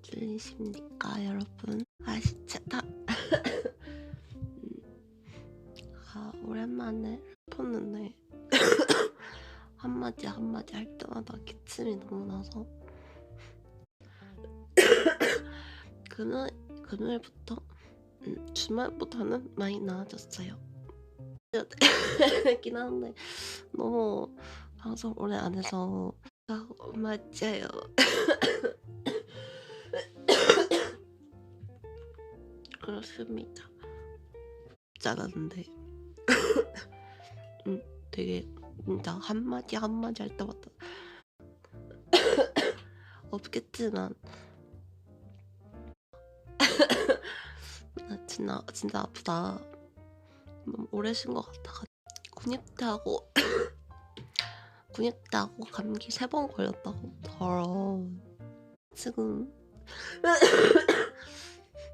들리십니까 여러분? 진짜 오랜만에 폰는데 한마디 할 때마다 기침이 너무 나서 금요일부터 주말보다는 많이 나아졌어요. 긴 한데 너무 방송 오래 안 해서 맞아요. 그렇습니다. 잘하는데 되게 진짜 한마디 할 때마다 없겠지만 진짜 아프다. 너무 오래 쉰 것 같아. 군입대하고 감기 3번 걸렸다고. 더러워. 지금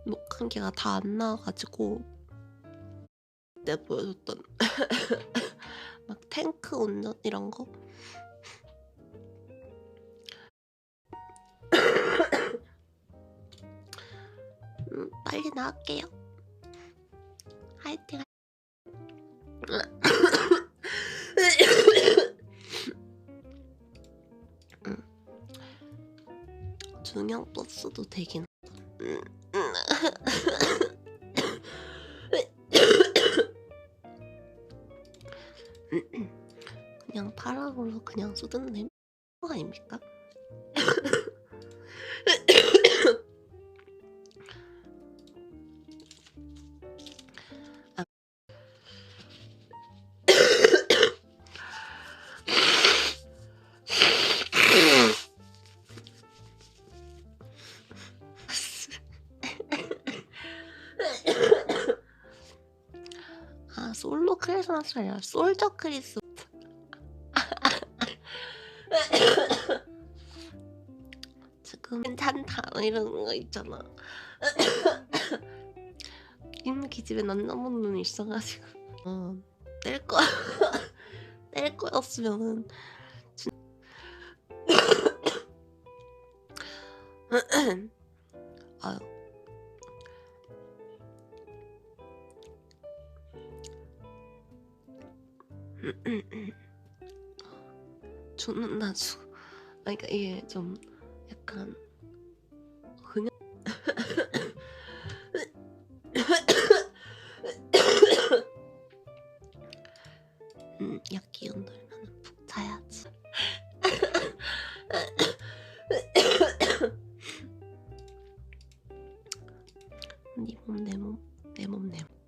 목 감기가 다 안 나와가지고 내 보여줬던 막 탱크 운전 이런 거 빨리 나갈게요. 화이팅. 중형 버스도 되긴 그냥 파랑으로 그냥 쏟은 거 아닙니까? 솔로 크리스마스 아니라 솔저 크리스마스. 지금 괜찮다 이러는 거 있잖아. 이미 집에 남자분이 있어가지고 뗄 거였으면은 아유. 죽는다 그러니까 이게 좀 약간 그냥 약 기운 돌면은 푹 자야지. 네 몸 내 몸